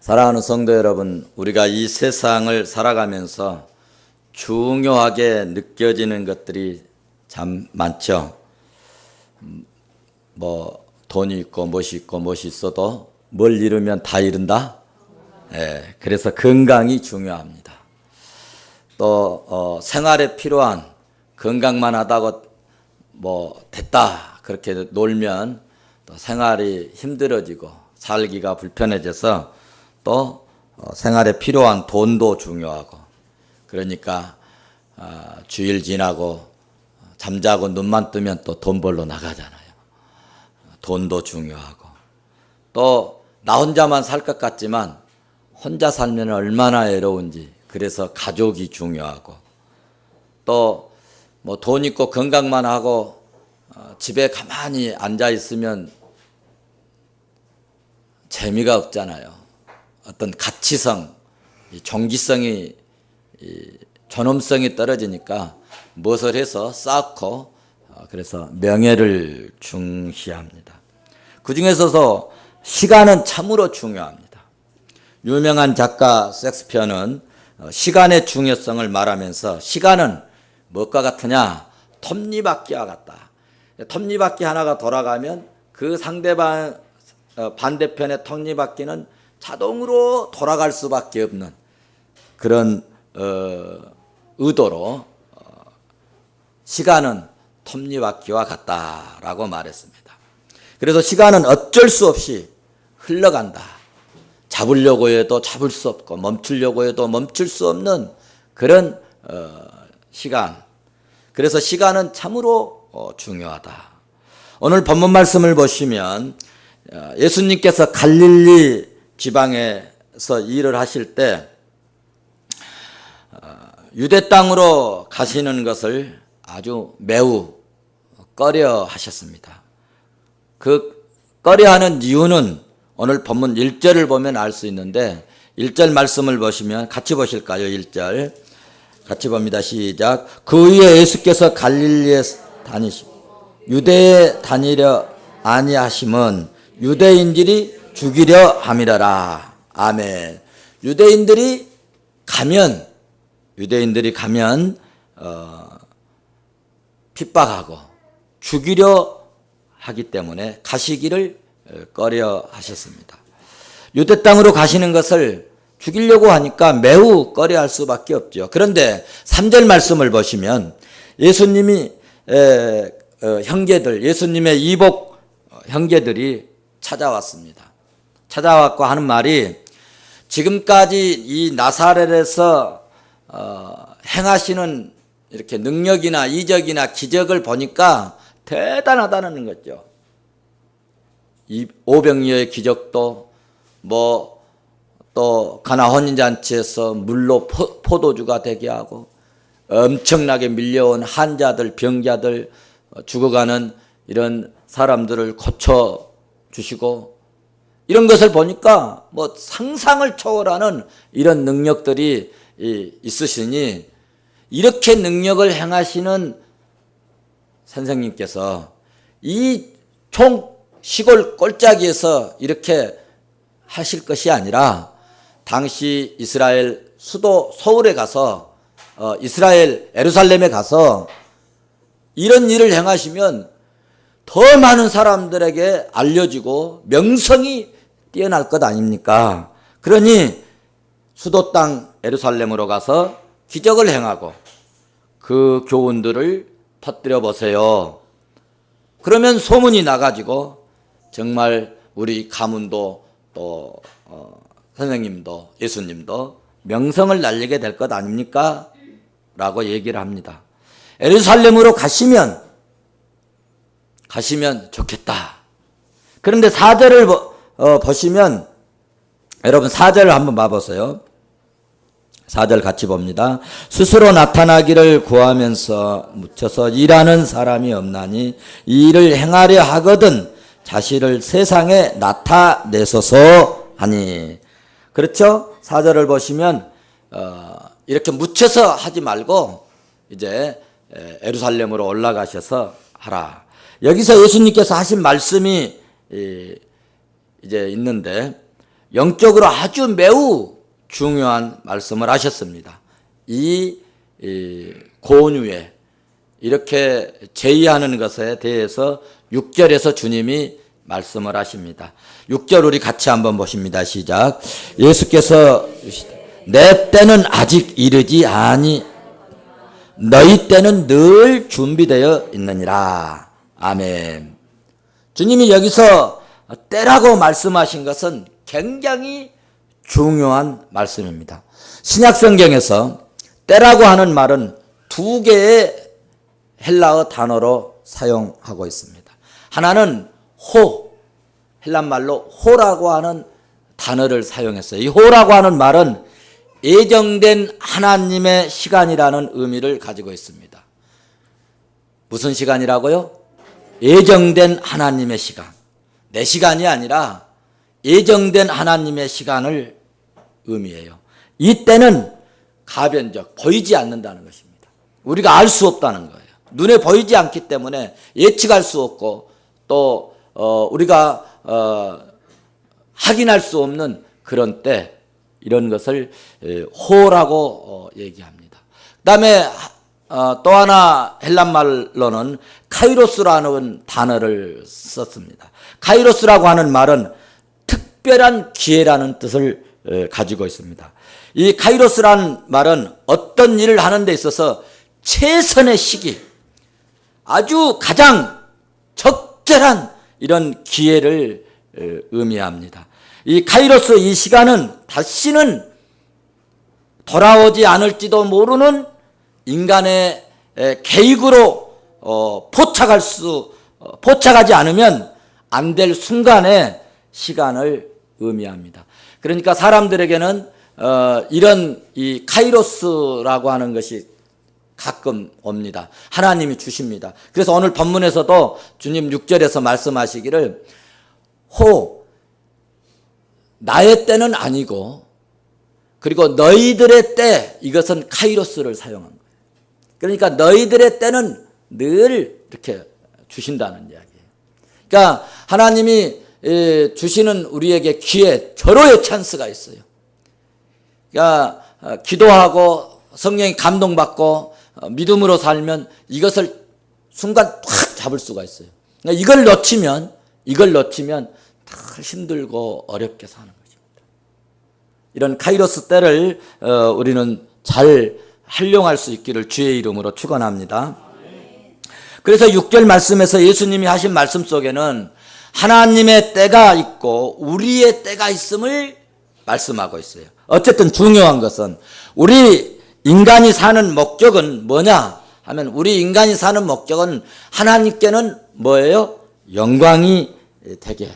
사랑하는 성도 여러분, 우리가 이 세상을 살아가면서 중요하게 느껴지는 것들이 참 많죠. 돈이 있고 무엇이 있어도 뭘 잃으면 다 잃은다. 그래서 건강이 중요합니다. 또 생활에 필요한 건강만 하다고 됐다 그렇게 놀면 또 생활이 힘들어지고 살기가 불편해져서 또 생활에 필요한 돈도 중요하고, 그러니까 주일 지나고 잠자고 눈만 뜨면 또 돈 벌러 나가잖아요. 돈도 중요하고, 또 나 혼자만 살 것 같지만 혼자 살면 얼마나 외로운지, 그래서 가족이 중요하고, 또 돈 있고 건강만 하고 집에 가만히 앉아 있으면 재미가 없잖아요. 어떤 가치성, 종기성이, 존엄성이 떨어지니까 무엇을 해서 쌓고, 그래서 명예를 중시합니다. 그 중에서도 시간은 참으로 중요합니다. 유명한 작가 셰익스피어는 시간의 중요성을 말하면서 시간은 무엇과 같으냐? 톱니바퀴와 같다. 톱니바퀴 하나가 돌아가면 그 상대방 반대편의 톱니바퀴는 자동으로 돌아갈 수밖에 없는 그런 의도로 시간은 톱니바퀴와 같다라고 말했습니다. 그래서 시간은 어쩔 수 없이 흘러간다. 잡으려고 해도 잡을 수 없고 멈추려고 해도 멈출 수 없는 그런 시간. 그래서 시간은 참으로 중요하다. 오늘 본문 말씀을 보시면 예수님께서 갈릴리 지방에서 일을 하실 때 유대 땅으로 가시는 것을 아주 매우 꺼려 하셨습니다. 그 꺼려하는 이유는 오늘 본문 1절을 보면 알 수 있는데, 1절 말씀을 보시면 같이 보실까요? 1절 같이 봅니다. 시작. 그 후에 예수께서 갈릴리에 다니시고 유대에 다니려 아니하심은 유대인들이 죽이려 함이라라. 아멘. 유대인들이 가면 핍박하고 죽이려 하기 때문에 가시기를 꺼려 하셨습니다. 유대 땅으로 가시는 것을 죽이려고 하니까 매우 꺼려할 수밖에 없죠. 그런데 3절 말씀을 보시면 예수님이 형제들, 예수님의 이복 형제들이 찾아왔습니다. 찾아왔고 하는 말이, 지금까지 이 나사렛에서 행하시는 이렇게 능력이나 이적이나 기적을 보니까 대단하다는 거죠. 이 오병이어의 기적도, 또 가나 혼인잔치에서 물로 포도주가 되게 하고, 엄청나게 밀려온 환자들, 병자들, 죽어가는 이런 사람들을 고쳐 주시고, 이런 것을 보니까 상상을 초월하는 이런 능력들이 있으시니, 이렇게 능력을 행하시는 선생님께서 이 시골 꼴짜기에서 이렇게 하실 것이 아니라 당시 이스라엘 수도 서울에 가서, 이스라엘 예루살렘에 가서 이런 일을 행하시면 더 많은 사람들에게 알려지고 명성이 뛰어날 것 아닙니까? 그러니 수도 땅 예루살렘으로 가서 기적을 행하고 그 교훈들을 퍼뜨려 보세요. 그러면 소문이 나가지고 정말 우리 가문도 또 선생님도 예수님도 명성을 날리게 될 것 아닙니까? 라고 얘기를 합니다. 예루살렘으로 가시면 좋겠다. 그런데 4절을 보시면, 여러분 4절을 한번 봐보세요. 4절 같이 봅니다. 스스로 나타나기를 구하면서 묻혀서 일하는 사람이 없나니 이 일을 행하려 하거든 자신을 세상에 나타내소서 하니. 그렇죠? 4절을 보시면 이렇게 묻혀서 하지 말고 이제 예루살렘으로 올라가셔서 하라. 여기서 예수님께서 하신 말씀이 이제 있는데, 영적으로 아주 매우 중요한 말씀을 하셨습니다. 이 고온유에 이렇게 제의하는 것에 대해서 6절에서 주님이 말씀을 하십니다. 6절 우리 같이 한번 보십니다. 시작. 예수께서 내 때는 아직 이르지 아니 너희 때는 늘 준비되어 있느니라. 아멘. 주님이 여기서 때라고 말씀하신 것은 굉장히 중요한 말씀입니다. 신약성경에서 때라고 하는 말은 두 개의 헬라어 단어로 사용하고 있습니다. 하나는 호, 헬란말로 호라고 하는 단어를 사용했어요. 이 호라고 하는 말은 예정된 하나님의 시간이라는 의미를 가지고 있습니다. 무슨 시간이라고요? 예정된 하나님의 시간. 내 시간이 아니라 예정된 하나님의 시간을 의미해요. 이 때는 가변적, 보이지 않는다는 것입니다. 우리가 알 수 없다는 거예요. 눈에 보이지 않기 때문에 예측할 수 없고 또 우리가 확인할 수 없는 그런 때, 이런 것을 호라고 얘기합니다. 그 다음에 또 하나 헬란말로는 카이로스라는 단어를 썼습니다. 카이로스라고 하는 말은 특별한 기회라는 뜻을 가지고 있습니다. 이 카이로스라는 말은 어떤 일을 하는 데 있어서 최선의 시기, 아주 가장 적절한 이런 기회를 의미합니다. 이 카이로스, 이 시간은 다시는 돌아오지 않을지도 모르는 인간의 계획으로 포착하지 않으면 안 될 순간의 시간을 의미합니다. 그러니까 사람들에게는 이런 이 카이로스라고 하는 것이 가끔 옵니다. 하나님이 주십니다. 그래서 오늘 본문에서도 주님 6절에서 말씀하시기를 나의 때는 아니고 그리고 너희들의 때, 이것은 카이로스를 사용한 거예요. 그러니까 너희들의 때는 늘 이렇게 주신다는 이야기예요. 그러니까 하나님이 주시는 우리에게 기회, 절호의 찬스가 있어요. 그러니까 기도하고 성령이 감동받고 믿음으로 살면 이것을 순간 확 잡을 수가 있어요. 그러니까 이걸 놓치면 다 힘들고 어렵게 사는 것입니다. 이런 카이로스 때를 우리는 잘 활용할 수 있기를 주의 이름으로 축원합니다. 그래서 6절 말씀에서 예수님이 하신 말씀 속에는 하나님의 때가 있고 우리의 때가 있음을 말씀하고 있어요. 어쨌든 중요한 것은 우리 인간이 사는 목적은 뭐냐 하면, 우리 인간이 사는 목적은 하나님께는 뭐예요? 영광이 되게,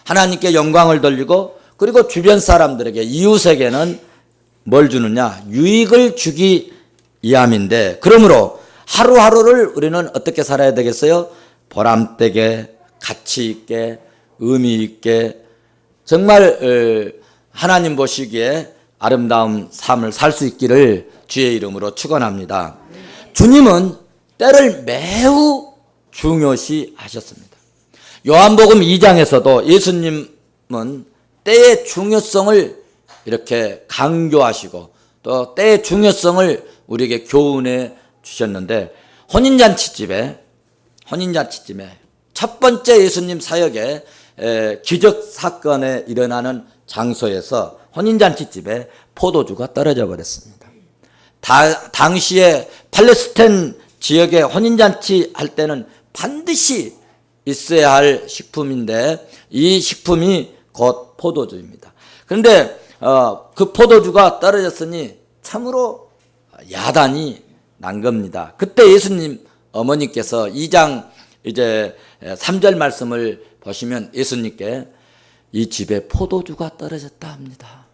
하나님께 영광을 돌리고, 그리고 주변 사람들에게, 이웃에게는 뭘 주느냐? 유익을 주기 위함인데, 그러므로 하루하루를 우리는 어떻게 살아야 되겠어요? 보람되게, 가치 있게, 의미 있게, 정말 하나님 보시기에 아름다운 삶을 살 수 있기를 주의 이름으로 축원합니다. 주님은 때를 매우 중요시 하셨습니다. 요한복음 2장에서도 예수님은 때의 중요성을 이렇게 강조하시고 또 때의 중요성을 우리에게 교훈해 주셨는데, 혼인잔치집에 첫 번째 예수님 사역의 기적 사건에 일어나는 장소에서 혼인잔치집에 포도주가 떨어져 버렸습니다. 당시에 팔레스타인 지역에 혼인잔치 할 때는 반드시 있어야 할 식품인데, 이 식품이 곧 포도주입니다. 그런데 그 포도주가 떨어졌으니 참으로 야단이 난 겁니다. 그때 예수님 어머니께서 2장 이제 3절 말씀을 보시면 예수님께 이 집에 포도주가 떨어졌다 합니다.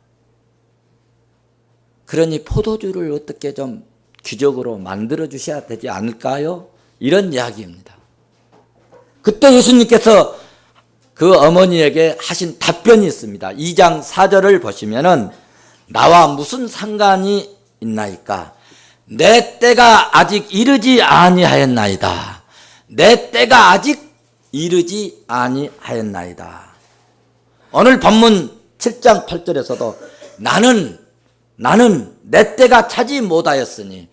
그러니 포도주를 어떻게 좀 기적으로 만들어 주셔야 되지 않을까요? 이런 이야기입니다. 그때 예수님께서 그 어머니에게 하신 답변이 있습니다. 2장 4절을 보시면은 나와 무슨 상관이 있나이까? 내 때가 아직 이르지 아니하였나이다. 내 때가 아직 이르지 아니하였나이다. 오늘 본문 7장 8절에서도 나는 내 때가 차지 못하였으니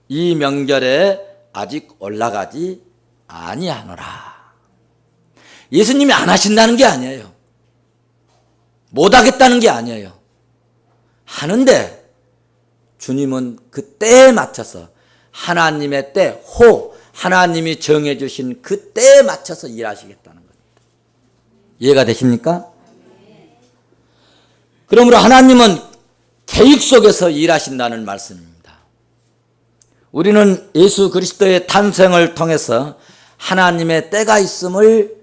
이 명절에 아직 올라가지 아니하노라. 예수님이 안 하신다는 게 아니에요. 못하겠다는 게 아니에요. 하는데 주님은 그 때에 맞춰서 하나님의 때, 하나님이 정해주신 그 때에 맞춰서 일하시겠다는 겁니다. 이해가 되십니까? 그러므로 하나님은 계획 속에서 일하신다는 말씀입니다. 우리는 예수 그리스도의 탄생을 통해서 하나님의 때가 있음을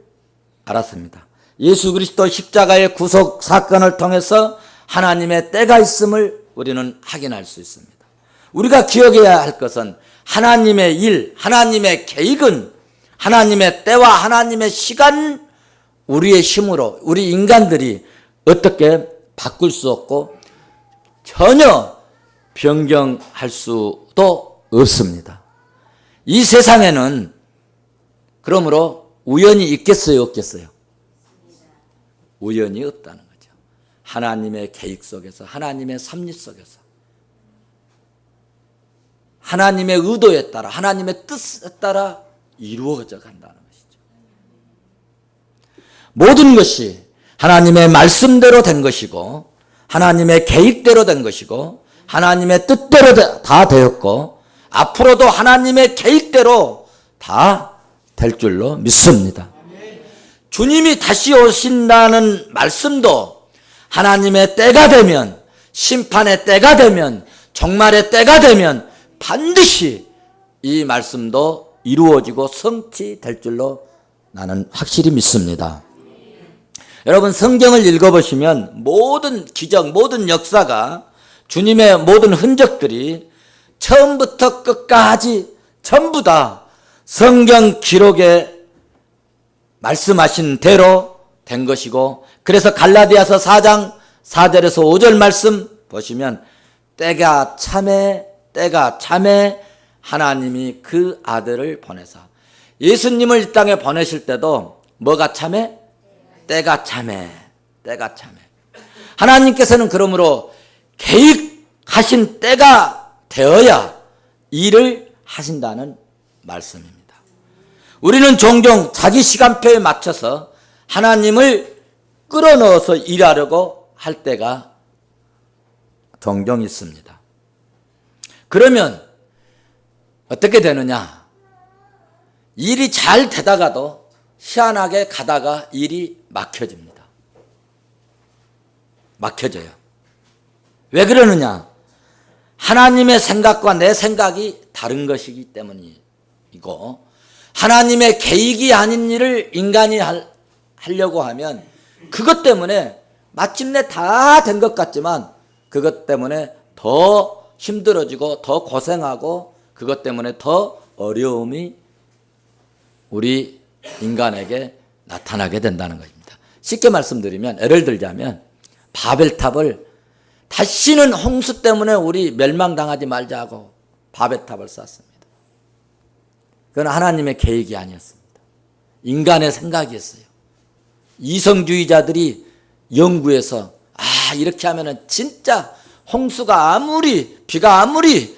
알았습니다. 예수 그리스도 십자가의 구속 사건을 통해서 하나님의 때가 있음을 우리는 확인할 수 있습니다. 우리가 기억해야 할 것은 하나님의 일, 하나님의 계획은 하나님의 때와 하나님의 시간, 우리의 힘으로 우리 인간들이 어떻게 바꿀 수 없고 전혀 변경할 수도 없습니다. 이 세상에는 그러므로 우연이 있겠어요, 없겠어요? 우연이 없다는 거죠. 하나님의 계획 속에서, 하나님의 섭리 속에서, 하나님의 의도에 따라, 하나님의 뜻에 따라 이루어져 간다는 것이죠. 모든 것이 하나님의 말씀대로 된 것이고, 하나님의 계획대로 된 것이고, 하나님의 뜻대로 다 되었고, 앞으로도 하나님의 계획대로 다 될 줄로 믿습니다. 주님이 다시 오신다는 말씀도 하나님의 때가 되면, 심판의 때가 되면, 종말의 때가 되면 반드시 이 말씀도 이루어지고 성취될 줄로 나는 확실히 믿습니다. 여러분, 성경을 읽어보시면 모든 기적, 모든 역사가, 주님의 모든 흔적들이 처음부터 끝까지 전부 다 성경 기록에 말씀하신 대로 된 것이고, 그래서 갈라디아서 4장 4절에서 5절 말씀 보시면 때가 참에 하나님이 그 아들을 보내서, 예수님을 이 땅에 보내실 때도 뭐가 참에? 때가 참에. 하나님께서는 그러므로 계획하신 때가 되어야 일을 하신다는 말씀입니다. 우리는 종종 자기 시간표에 맞춰서 하나님을 끌어넣어서 일하려고 할 때가 종종 있습니다. 그러면 어떻게 되느냐? 일이 잘 되다가도 희한하게 가다가 일이 막혀집니다. 막혀져요. 왜 그러느냐? 하나님의 생각과 내 생각이 다른 것이기 때문이고, 하나님의 계획이 아닌 일을 인간이 하려고 하면 그것 때문에 마침내 다 된 것 같지만 그것 때문에 더 힘들어지고 더 고생하고 그것 때문에 더 어려움이 우리 인간에게 나타나게 된다는 것입니다. 쉽게 말씀드리면, 예를 들자면 바벨탑을 다시는 홍수 때문에 우리 멸망당하지 말자고 바벨탑을 쌓았습니다. 그건 하나님의 계획이 아니었습니다. 인간의 생각이었어요. 이성주의자들이 연구해서 이렇게 하면은 진짜 홍수가 비가 아무리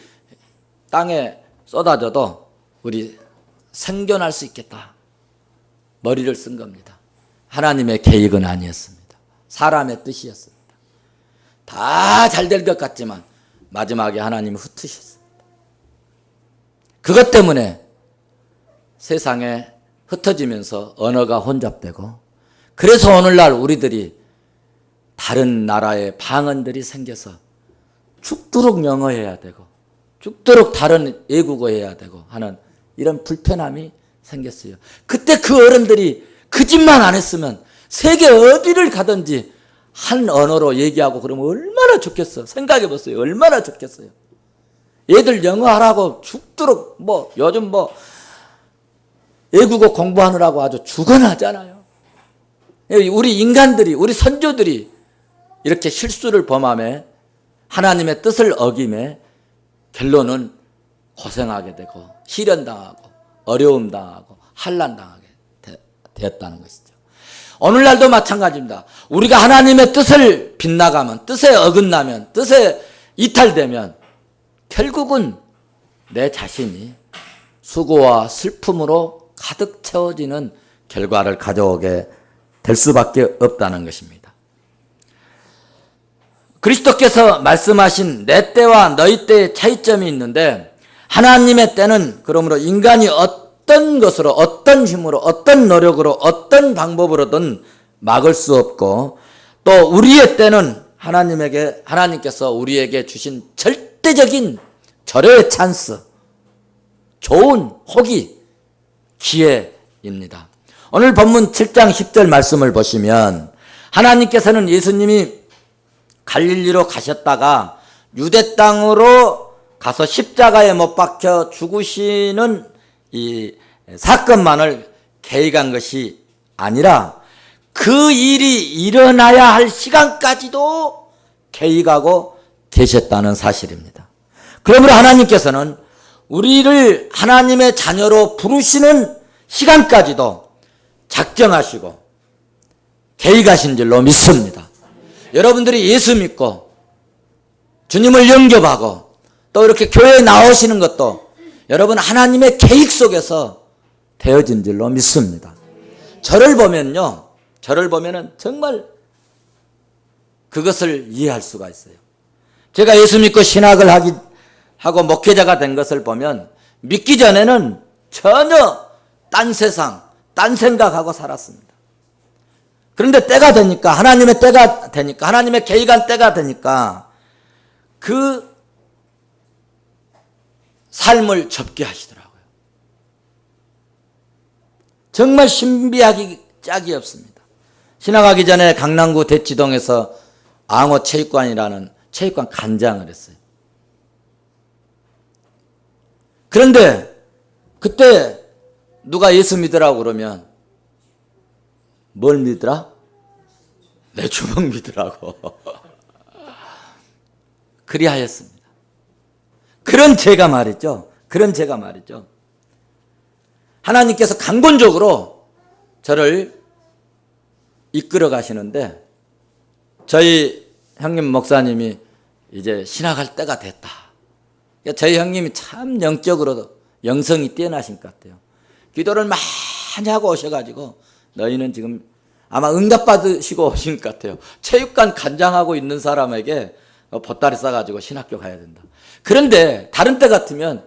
땅에 쏟아져도 우리 생존할 수 있겠다. 머리를 쓴 겁니다. 하나님의 계획은 아니었습니다. 사람의 뜻이었습니다. 다 잘 될 것 같지만 마지막에 하나님이 흩으셨습니다. 그것 때문에 세상에 흩어지면서 언어가 혼잡되고, 그래서 오늘날 우리들이 다른 나라의 방언들이 생겨서 죽도록 영어해야 되고 죽도록 다른 외국어 해야 되고 하는 이런 불편함이 생겼어요. 그때 그 어른들이 그 짓만 안 했으면 세계 어디를 가든지 한 언어로 얘기하고 그러면 얼마나 좋겠어. 생각해 보세요. 얼마나 좋겠어요. 얘들 영어 하라고 죽도록 요즘 외국어 공부하느라고 아주 죽어나잖아요. 우리 인간들이, 우리 선조들이 이렇게 실수를 범함에 하나님의 뜻을 어김에 결론은 고생하게 되고 시련당하고 어려움 당하고 환난 당하게 되었다는 것이죠. 오늘날도 마찬가지입니다. 우리가 하나님의 뜻을 빗나가면, 뜻에 어긋나면, 뜻에 이탈되면 결국은 내 자신이 수고와 슬픔으로 가득 채워지는 결과를 가져오게 될 수밖에 없다는 것입니다. 그리스도께서 말씀하신 내 때와 너희 때의 차이점이 있는데, 하나님의 때는 그러므로 인간이 어떤 것으로, 어떤 힘으로, 어떤 노력으로, 어떤 방법으로든 막을 수 없고, 또 우리의 때는 하나님께서 우리에게 주신 절대적인 절호의 찬스, 좋은 호기, 기회입니다. 오늘 본문 7장 10절 말씀을 보시면, 하나님께서는 예수님이 갈릴리로 가셨다가 유대 땅으로 가서 십자가에 못 박혀 죽으시는 이 사건만을 계획한 것이 아니라 그 일이 일어나야 할 시간까지도 계획하고 계셨다는 사실입니다. 그러므로 하나님께서는 우리를 하나님의 자녀로 부르시는 시간까지도 작정하시고 계획하신 줄로 믿습니다. 여러분들이 예수 믿고 주님을 영접하고 또 이렇게 교회에 나오시는 것도 여러분 하나님의 계획 속에서 되어진 줄로 믿습니다. 저를 보면은 정말 그것을 이해할 수가 있어요. 제가 예수 믿고 신학을 하고 목회자가 된 것을 보면 믿기 전에는 전혀 딴 세상, 딴 생각하고 살았습니다. 그런데 때가 되니까, 하나님의 때가 되니까, 하나님의 계획한 때가 되니까 그 삶을 접게 하시더라고요. 정말 신비하기 짝이 없습니다. 신학하기 전에 강남구 대치동에서 앙호체육관이라는 체육관 관장을 했어요. 그런데 그때 누가 예수 믿으라고 그러면 뭘 믿으라? 내 주먹 믿으라고. 그리하였습니다. 그런 제가 말이죠. 하나님께서 강권적으로 저를 이끌어 가시는데, 저희 형님 목사님이 이제 신학할 때가 됐다. 저희 형님이 참 영적으로도 영성이 뛰어나신 것 같아요. 기도를 많이 하고 오셔가지고 너희는 지금 아마 응답받으시고 오신 것 같아요. 체육관 관장하고 있는 사람에게 보따리 싸가지고 신학교 가야 된다. 그런데 다른 때 같으면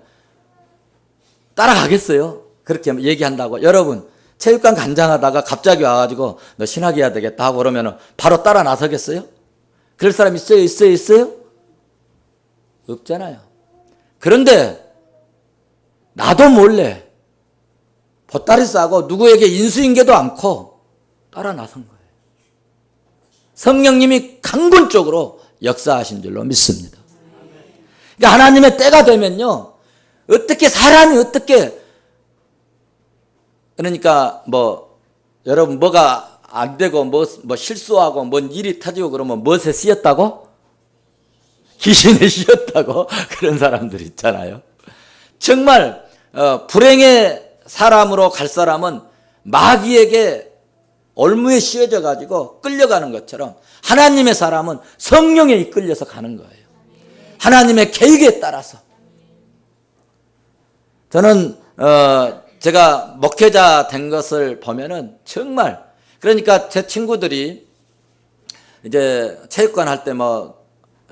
따라가겠어요? 그렇게 얘기한다고. 여러분, 체육관 관장하다가 갑자기 와가지고 너 신학해야 되겠다 하고 그러면 바로 따라 나서겠어요? 그럴 사람 있어요? 없잖아요. 그런데 나도 몰래 보따리 싸고 누구에게 인수인계도 않고 따라 나선 거예요. 성령님이 강권적으로 역사하신 줄로 믿습니다. 그러니까 하나님의 때가 되면요, 사람이 어떻게, 그러니까 여러분 뭐가 안 되고 뭐 실수하고 뭔 일이 터지고 그러면 무엇에 쓰였다고? 귀신에 씌었다고 그런 사람들 있잖아요. 정말 불행의 사람으로 갈 사람은 마귀에게 올무에 씌워져 가지고 끌려가는 것처럼 하나님의 사람은 성령에 이끌려서 가는 거예요. 하나님의 계획에 따라서. 저는 제가 목회자 된 것을 보면은 정말, 그러니까 제 친구들이 이제 체육관 할 때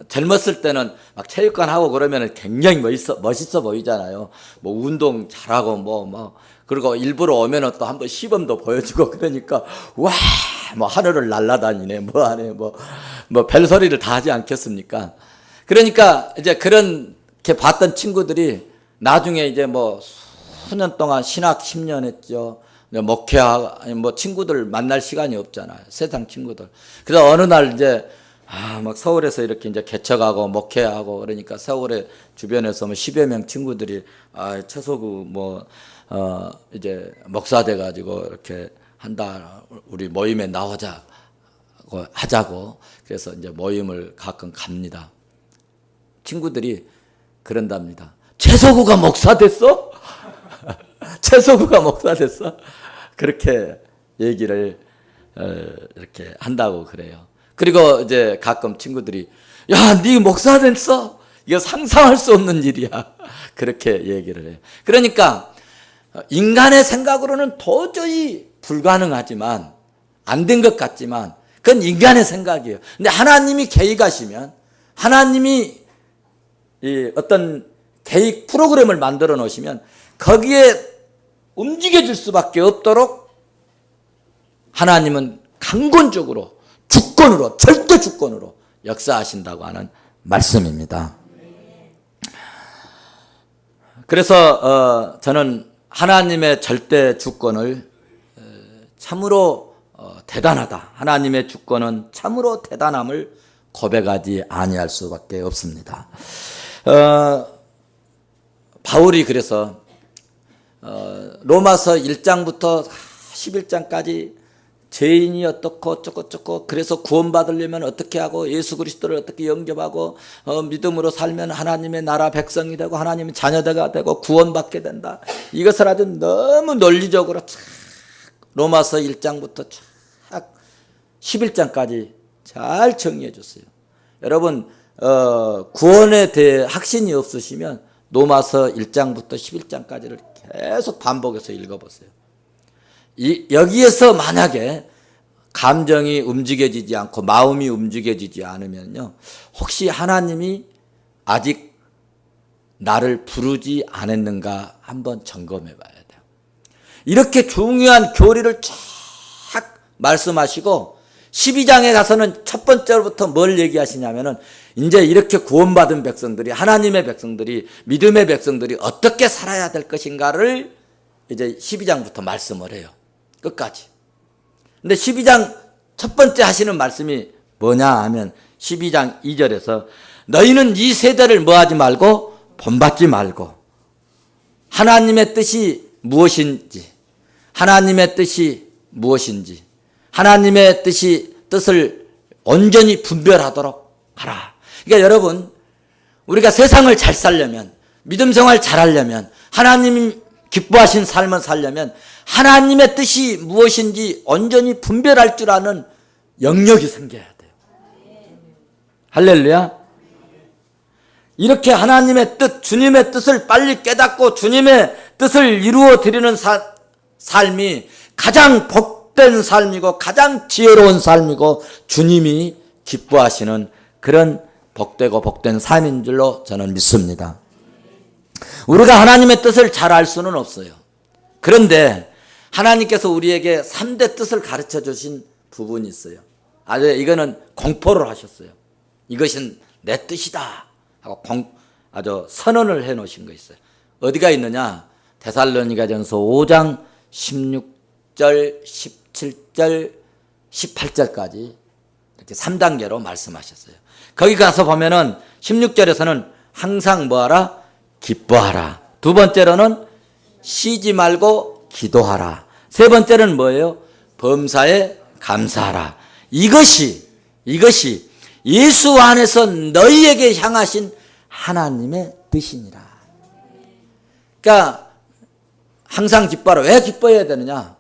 젊었을 때는 막 체육관 하고 그러면 굉장히 멋있어 보이잖아요. 운동 잘하고 그리고 일부러 오면은 또 한번 시범도 보여주고 그러니까 와, 하늘을 날아다니네, 하네, 별소리를 다 하지 않겠습니까? 그러니까 이제 그렇게 봤던 친구들이 나중에 이제 수년 동안 신학 10년 했죠. 목회하고 친구들 만날 시간이 없잖아요. 세상 친구들. 그래서 어느 날 이제 서울에서 이렇게 이제 개척하고 목회하고 그러니까 서울의 주변에서 10여 명 친구들이 최소구 이제 목사 돼 가지고 이렇게 한다. 우리 모임에 하자고. 그래서 이제 모임을 가끔 갑니다. 친구들이 그런답니다. 최소구가 목사 됐어? 최소구가 목사 됐어? 그렇게 얘기를 이렇게 한다고 그래요. 그리고 이제 가끔 친구들이 야, 네 목사 됐어? 이거 상상할 수 없는 일이야. 그렇게 얘기를 해요. 그러니까 인간의 생각으로는 도저히 불가능하지만 안 된 것 같지만 그건 인간의 생각이에요. 근데 하나님이 계획하시면 하나님이 어떤 계획 프로그램을 만들어 놓으시면 거기에 움직여질 수밖에 없도록 하나님은 강권적으로 주권으로 절대 주권으로 역사하신다고 하는 말씀입니다. 그래서 저는 하나님의 절대 주권을 참으로 대단하다. 하나님의 주권은 참으로 대단함을 고백하지 아니할 수밖에 없습니다. 바울이 그래서 로마서 1장부터 11장까지 죄인이 어떻고 어쩌고 그래서 구원받으려면 어떻게 하고 예수 그리스도를 어떻게 영접하고 믿음으로 살면 하나님의 나라 백성이 되고 하나님의 자녀가 되고 구원받게 된다. 이것을 아주 너무 논리적으로 로마서 1장부터 쫙 11장까지 잘 정리해 줬어요. 여러분 구원에 대해 확신이 없으시면 로마서 1장부터 11장까지를 계속 반복해서 읽어보세요. 여기에서 만약에 감정이 움직여지지 않고 마음이 움직여지지 않으면요, 혹시 하나님이 아직 나를 부르지 않았는가 한번 점검해 봐야 돼요. 이렇게 중요한 교리를 쫙 말씀하시고 12장에 가서는 첫 번째로부터 뭘 얘기하시냐면은 이제 이렇게 구원받은 백성들이 하나님의 백성들이 믿음의 백성들이 어떻게 살아야 될 것인가를 이제 12장부터 말씀을 해요. 끝까지. 근데 12장 첫 번째 하시는 말씀이 뭐냐 하면 12장 2절에서 너희는 이 세대를 뭐하지 말고 본받지 말고 하나님의 뜻이 무엇인지 하나님의 뜻이 무엇인지 하나님의 뜻을 온전히 분별하도록 하라. 그러니까 여러분 우리가 세상을 잘 살려면 믿음 생활 잘 하려면 하나님이 기뻐하신 삶을 살려면 하나님의 뜻이 무엇인지 온전히 분별할 줄 아는 영역이 생겨야 돼요. 할렐루야. 이렇게 하나님의 뜻, 주님의 뜻을 빨리 깨닫고 주님의 뜻을 이루어 드리는 삶이 가장 복된 삶이고 가장 지혜로운 삶이고 주님이 기뻐하시는 그런 복되고 복된 삶인 줄로 저는 믿습니다. 우리가 하나님의 뜻을 잘 알 수는 없어요. 그런데 하나님께서 우리에게 3대 뜻을 가르쳐 주신 부분이 있어요. 이거는 공포를 하셨어요. 이것은 내 뜻이다 하고 아주 선언을 해 놓으신 거 있어요. 어디가 있느냐? 데살로니가전서 5장 16절, 17절, 18절까지 이렇게 3단계로 말씀하셨어요. 거기 가서 보면은 16절에서는 항상 뭐하라? 기뻐하라. 두 번째로는 쉬지 말고 기도하라. 세 번째는 뭐예요? 범사에 감사하라. 이것이 예수 안에서 너희에게 향하신 하나님의 뜻이니라. 그러니까 항상 기뻐하라. 왜 기뻐해야 되느냐?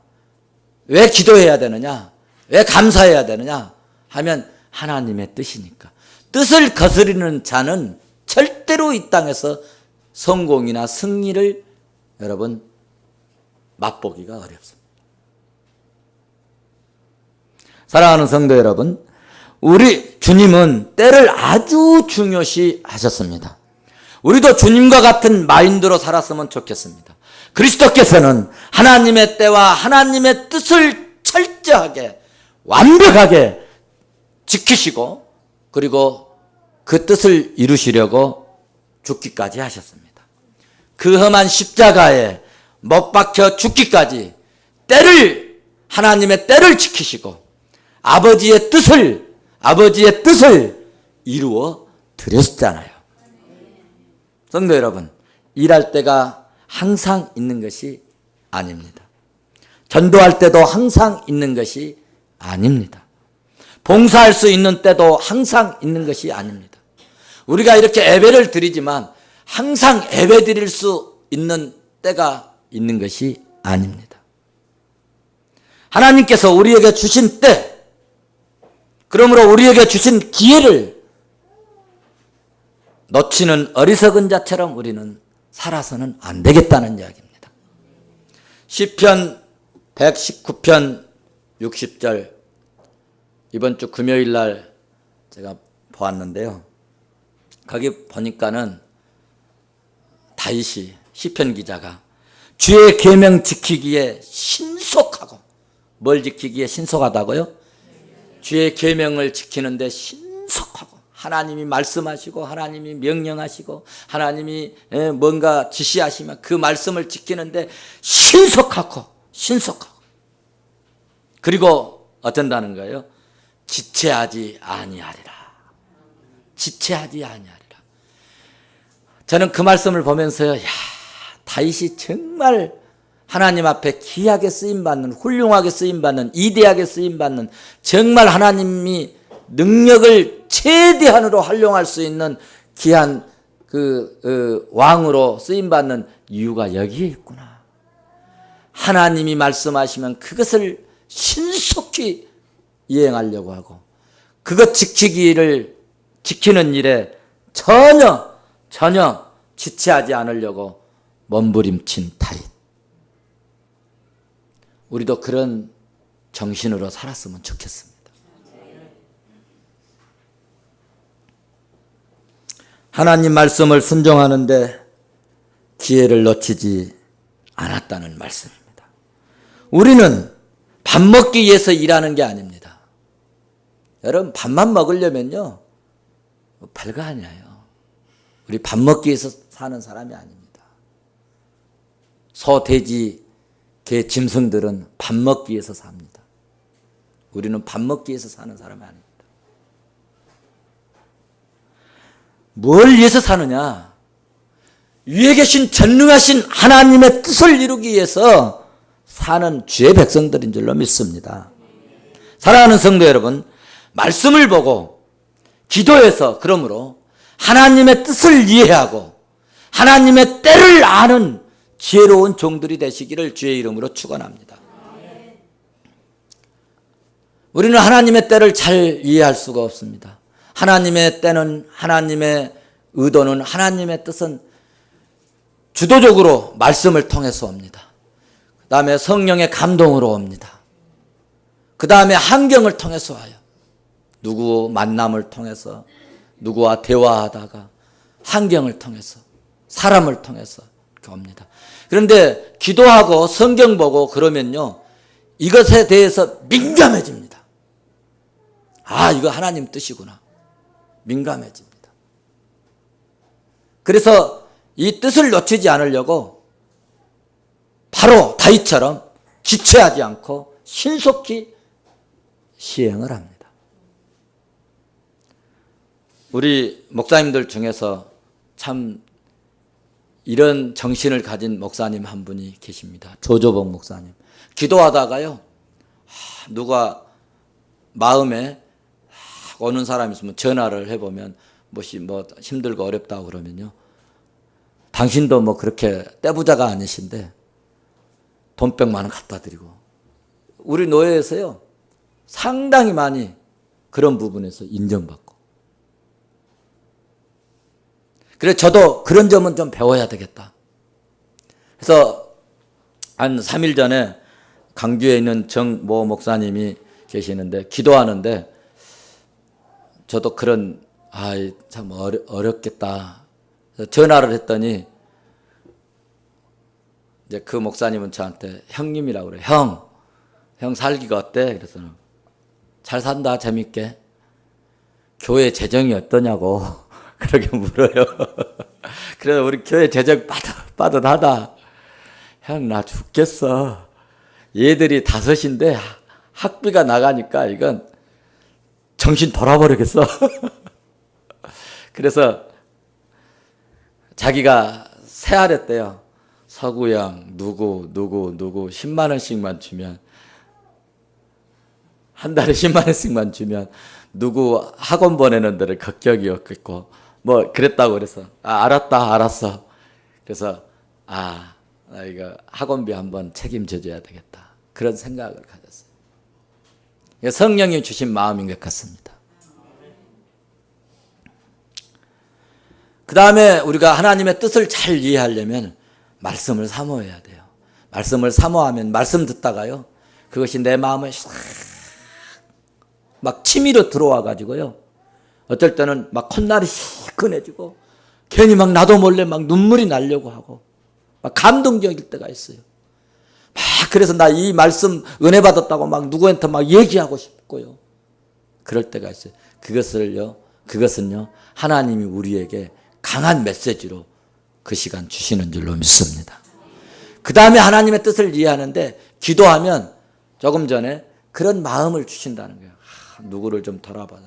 왜 기도해야 되느냐? 왜 감사해야 되느냐? 하면 하나님의 뜻이니까. 뜻을 거스르는 자는 절대로 이 땅에서 성공이나 승리를 여러분 맛보기가 어렵습니다. 사랑하는 성도 여러분, 우리 주님은 때를 아주 중요시 하셨습니다. 우리도 주님과 같은 마인드로 살았으면 좋겠습니다. 그리스도께서는 하나님의 때와 하나님의 뜻을 철저하게 완벽하게 지키시고 그리고 그 뜻을 이루시려고 죽기까지 하셨습니다. 그 험한 십자가에 못 박혀 죽기까지 하나님의 때를 지키시고 아버지의 뜻을 이루어 드렸잖아요. 성도 여러분, 일할 때가 항상 있는 것이 아닙니다. 전도할 때도 항상 있는 것이 아닙니다. 봉사할 수 있는 때도 항상 있는 것이 아닙니다. 우리가 이렇게 예배를 드리지만 항상 예배 드릴 수 있는 때가 있는 것이 아닙니다. 하나님께서 우리에게 주신 때, 그러므로 우리에게 주신 기회를 놓치는 어리석은 자처럼 우리는 살아서는 안 되겠다는 이야기입니다. 시편 119편 60절, 이번 주 금요일 날 제가 보았는데요. 거기 보니까는 다윗이, 시편 기자가 주의 계명 지키기에 신속하고, 뭘 지키기에 신속하다고요? 주의 계명을 지키는데 신속하고, 하나님이 말씀하시고 하나님이 명령하시고 하나님이 뭔가 지시하시면 그 말씀을 지키는데 신속하고, 그리고 어쩐다는 거예요? 지체하지 아니하리라. 지체하지 아니하리라. 저는 그 말씀을 보면서요, 야, 다윗이 정말 하나님 앞에 귀하게 쓰임받는, 훌륭하게 쓰임받는, 이대하게 쓰임받는, 정말 하나님이 능력을 최대한으로 활용할 수 있는 귀한 왕으로 쓰임받는 이유가 여기에 있구나. 하나님이 말씀하시면 그것을 신속히 이행하려고 하고, 그것 지키는 일에 전혀 지체하지 않으려고 몸부림친 다윗. 우리도 그런 정신으로 살았으면 좋겠습니다. 하나님 말씀을 순종하는데 기회를 놓치지 않았다는 말씀입니다. 우리는 밥 먹기 위해서 일하는 게 아닙니다. 여러분, 밥만 먹으려면요, 별거 아니에요. 우리 밥 먹기 위해서 사는 사람이 아닙니다. 소, 돼지, 개, 짐승들은 밥 먹기 위해서 삽니다. 우리는 밥 먹기 위해서 사는 사람이 아닙니다. 뭘 위해서 사느냐? 위에 계신 전능하신 하나님의 뜻을 이루기 위해서 사는 주의 백성들인 줄로 믿습니다. 사랑하는 성도 여러분, 말씀을 보고 기도해서 그러므로 하나님의 뜻을 이해하고 하나님의 때를 아는 지혜로운 종들이 되시기를 주의 이름으로 축원합니다. 우리는 하나님의 때를 잘 이해할 수가 없습니다. 하나님의 때는, 하나님의 의도는, 하나님의 뜻은 주도적으로 말씀을 통해서 옵니다. 그 다음에 성령의 감동으로 옵니다. 그 다음에 환경을 통해서 와요. 누구 만남을 통해서, 누구와 대화하다가, 환경을 통해서, 사람을 통해서 이렇게 옵니다. 그런데 기도하고 성경 보고 그러면요, 이것에 대해서 민감해집니다. 아, 이거 하나님 뜻이구나. 민감해집니다. 그래서 이 뜻을 놓치지 않으려고 바로 다윗처럼 지체하지 않고 신속히 시행을 합니다. 우리 목사님들 중에서 참 이런 정신을 가진 목사님 한 분이 계십니다. 조조봉 목사님. 기도하다가요, 누가 마음에 오는 사람이 있으면 전화를 해보면 뭐 힘들고 어렵다고 그러면요, 당신도 뭐 그렇게 떼부자가 아니신데 돈 100만 원 갖다 드리고, 우리 노예에서요 상당히 많이 그런 부분에서 인정받고, 그래서 저도 그런 점은 좀 배워야 되겠다. 그래서 한 3일 전에 강주에 있는 정모 목사님이 계시는데 기도하는데, 저도 그런 참 어렵겠다. 전화를 했더니 이제 그 목사님은 저한테 형님이라고 그래요. 형 살기가 어때? 그래서 잘 산다, 재밌게. 교회 재정이 어떠냐고 그렇게 물어요. 그래서 우리 교회 재정 빠듯하다. 형, 나 죽겠어. 얘들이 5인데 학비가 나가니까 이건 정신 돌아버리겠어. 그래서 자기가 세알했대요. 서구형 누구 10만 원씩만 주면, 한 달에 10만 원씩만 주면 누구 학원 보내는 데를 걱정이 없겠고 뭐 그랬다고. 그래서 알았어. 그래서 나 이거 학원비 한번 책임져 줘야 되겠다. 그런 생각을 가졌어요. 성령이 주신 마음인 것 같습니다. 그 다음에 우리가 하나님의 뜻을 잘 이해하려면 말씀을 사모해야 돼요. 말씀을 사모하면 말씀 듣다가요, 그것이 내 마음에 막 치밀어 들어와 가지고요, 어떨 때는 막 콧날이 시큰해지고 괜히 막 나도 몰래 막 눈물이 나려고 하고 막 감동적일 때가 있어요. 막 그래서 나 이 말씀 은혜 받았다고 막 누구한테 막 얘기하고 싶고요. 그럴 때가 있어요. 그것은요 하나님이 우리에게 강한 메시지로 그 시간 주시는 줄로 믿습니다. 그 다음에 하나님의 뜻을 이해하는데 기도하면 조금 전에 그런 마음을 주신다는 거예요. 누구를 좀 돌아봐.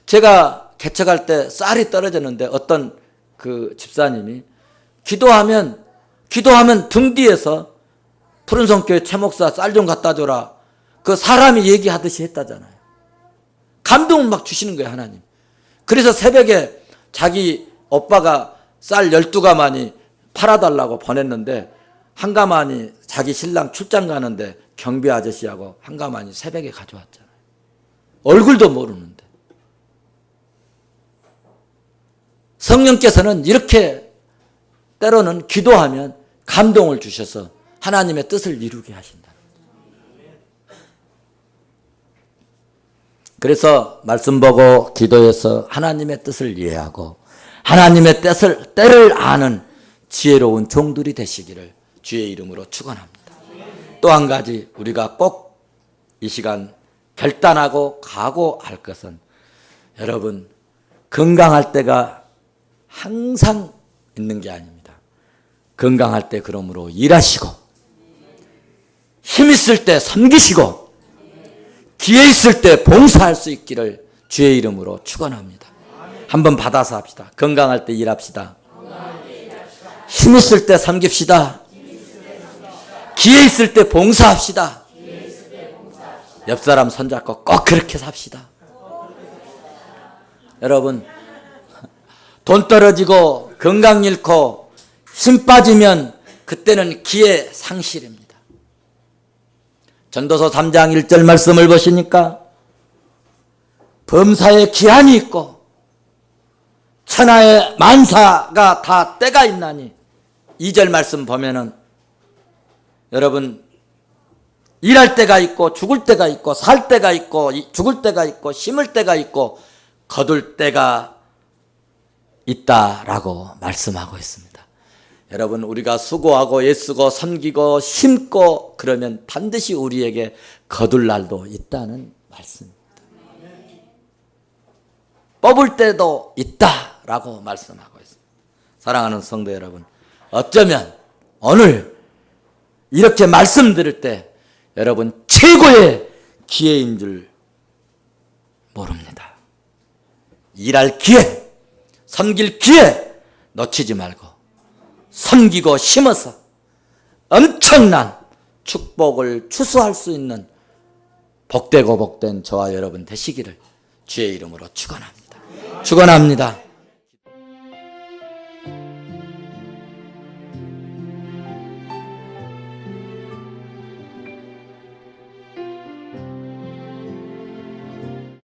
제가 개척할 때 쌀이 떨어졌는데 어떤 그 집사님이 기도하면 등 뒤에서 푸른성교회 최목사 쌀 좀 갖다 줘라, 그 사람이 얘기하듯이 했다잖아요. 감동을 막 주시는 거예요, 하나님. 그래서 새벽에 자기 오빠가 쌀 12가마니 팔아달라고 보냈는데 한 가마니 자기 신랑 출장 가는데 경비 아저씨하고 한 가마니 새벽에 가져왔잖아요. 얼굴도 모르는데. 성령께서는 이렇게 때로는 기도하면 감동을 주셔서 하나님의 뜻을 이루게 하신다. 그래서 말씀 보고 기도해서 하나님의 뜻을 이해하고 하나님의 때를 아는 지혜로운 종들이 되시기를 주의 이름으로 축원합니다. 또 한 가지 우리가 꼭 이 시간 결단하고 각오할 것은, 여러분 건강할 때가 항상 있는 게 아닙니다. 건강할 때 그러므로 일하시고, 힘 있을 때 섬기시고, 기회 있을 때 봉사할 수 있기를 주의 이름으로 축원합니다. 한번 받아서 합시다. 건강할 때 일합시다. 힘 있을 때 섬깁시다. 기회 있을 때 봉사합시다. 옆 사람 손잡고 꼭 그렇게 삽시다. 여러분, 돈 떨어지고 건강 잃고 힘 빠지면 그때는 기회 상실입니다. 전도서 3장 1절 말씀을 보시니까 범사에 기한이 있고 천하의 만사가 다 때가 있나니, 2절 말씀 보면은 여러분, 일할 때가 있고 죽을 때가 있고 살 때가 있고 죽을 때가 있고 심을 때가 있고 거둘 때가 있다라고 말씀하고 있습니다. 여러분, 우리가 수고하고 애쓰고 섬기고 심고 그러면 반드시 우리에게 거둘 날도 있다는 말씀입니다. 뽑을 때도 있다라고 말씀하고 있습니다. 사랑하는 성도 여러분, 어쩌면 오늘 이렇게 말씀 들을 때 여러분 최고의 기회인 줄 모릅니다. 일할 기회, 섬길 기회 놓치지 말고 섬기고 심어서 엄청난 축복을 추수할 수 있는 복되고 복된 저와 여러분 되시기를 주의 이름으로 축원합니다. 축원합니다.